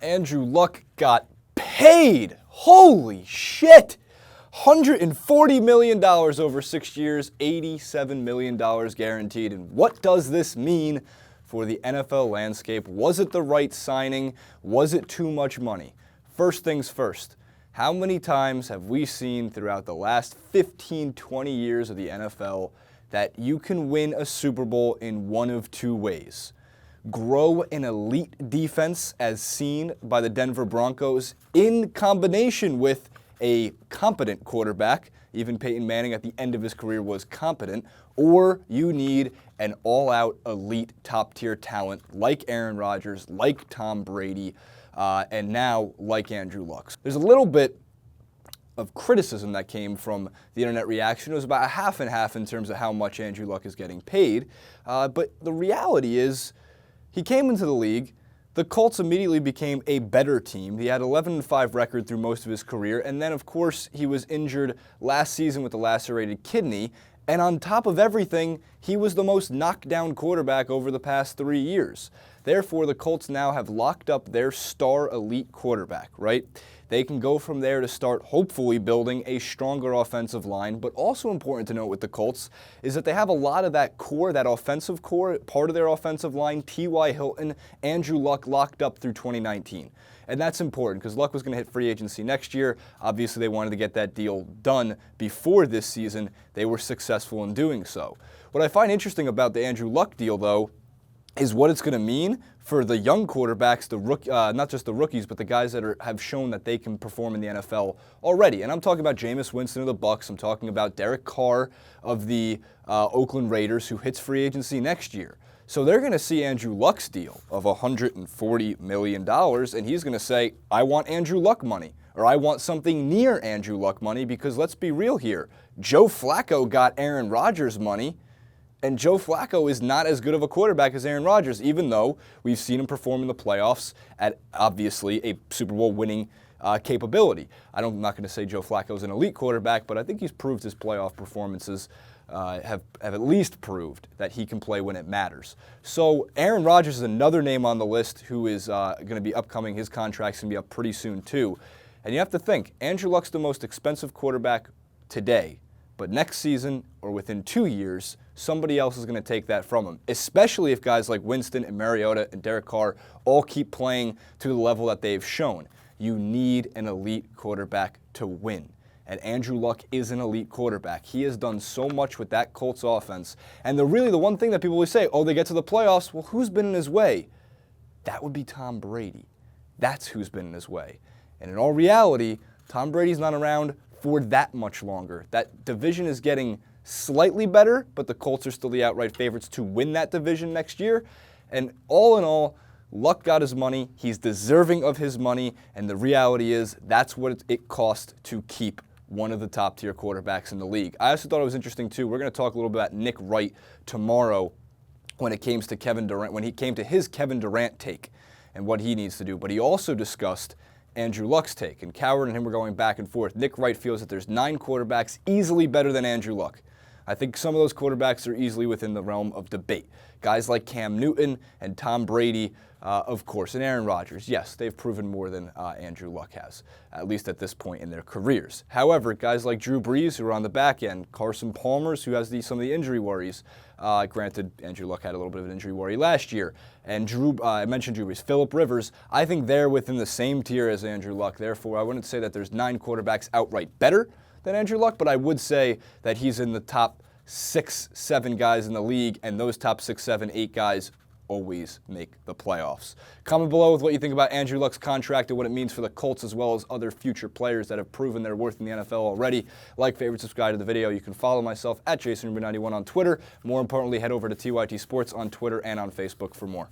Andrew Luck got paid. Holy shit! $140 million over 6 years, $87 million guaranteed. And what does this mean for the NFL landscape? Was it the right signing? Was it too much money? First things first, how many times have we seen throughout the last 15, 20 years of the NFL that you can win a Super Bowl in one of two ways? Grow an elite defense as seen by the Denver Broncos in combination with a competent quarterback. Even Peyton Manning at the end of his career was competent. Or you need an all-out elite top-tier talent like Aaron Rodgers, like Tom Brady, and now like Andrew Luck. There's a little bit of criticism that came from the internet reaction. It was about a half and half in terms of how much Andrew Luck is getting paid. But the reality is, he came into the league, the Colts immediately became a better team. He had 11-5 record through most of his career, and then of course he was injured last season with a lacerated kidney, and on top of everything, he was the most knocked down quarterback over the past 3 years. Therefore, the Colts now have locked up their star elite quarterback, right? They can go from there to start hopefully building a stronger offensive line, but also important to note with the Colts is that they have a lot of that core, that offensive core, part of their offensive line, T.Y. Hilton, Andrew Luck locked up through 2019. And that's important because Luck was going to hit free agency next year. Obviously, they wanted to get that deal done before this season. They were successful in doing so. What I find interesting about the Andrew Luck deal, though, is what it's going to mean for the young quarterbacks, not just the rookies, but the guys that have shown that they can perform in the NFL already. And I'm talking about Jameis Winston of the Bucs. I'm talking about Derek Carr of the Oakland Raiders, who hits free agency next year. So they're going to see Andrew Luck's deal of $140 million, and he's going to say, I want Andrew Luck money, or I want something near Andrew Luck money, because let's be real here. Joe Flacco got Aaron Rodgers money, and Joe Flacco is not as good of a quarterback as Aaron Rodgers, even though we've seen him perform in the playoffs at, obviously, a Super Bowl winning capability. I'm not going to say Joe Flacco is an elite quarterback, but I think he's proved his playoff performances have at least proved that he can play when it matters. So Aaron Rodgers is another name on the list who is going to be upcoming. His contract's going to be up pretty soon, too. And you have to think, Andrew Luck's the most expensive quarterback today. But next season, or within 2 years, somebody else is going to take that from him, especially if guys like Winston and Mariota and Derek Carr all keep playing to the level that they've shown. You need an elite quarterback to win. And Andrew Luck is an elite quarterback. He has done so much with that Colts offense. And the one thing that people always say, oh, they get to the playoffs, well, who's been in his way? That would be Tom Brady. That's who's been in his way. And in all reality, Tom Brady's not around for that much longer. That division is getting slightly better, but the Colts are still the outright favorites to win that division next year. And all in all, Luck got his money. He's deserving of his money. And the reality is that's what it cost to keep one of the top-tier quarterbacks in the league. I also thought it was interesting, too. We're going to talk a little bit about Nick Wright tomorrow when it came to Kevin Durant, when he came to his Kevin Durant take and what he needs to do. But he also discussed Andrew Luck's take, and Coward and him were going back and forth. Nick Wright feels that there's 9 quarterbacks easily better than Andrew Luck. I think some of those quarterbacks are easily within the realm of debate. Guys like Cam Newton and Tom Brady, of course, and Aaron Rodgers. Yes, they've proven more than Andrew Luck has, at least at this point in their careers. However, guys like Drew Brees, who are on the back end, Carson Palmer's, who has some of the injury worries. Granted, Andrew Luck had a little bit of an injury worry last year. And I mentioned Drew Brees. Phillip Rivers, I think they're within the same tier as Andrew Luck. Therefore, I wouldn't say that there's 9 quarterbacks outright better than Andrew Luck, but I would say that he's in the top 6, 7 guys in the league, and those top 6, 7, 8 guys always make the playoffs. Comment below with what you think about Andrew Luck's contract and what it means for the Colts, as well as other future players that have proven their worth in the NFL already. Like, favorite, subscribe to the video. You can follow myself at JasonRuby91 on Twitter. More importantly, head over to TYT Sports on Twitter and on Facebook for more.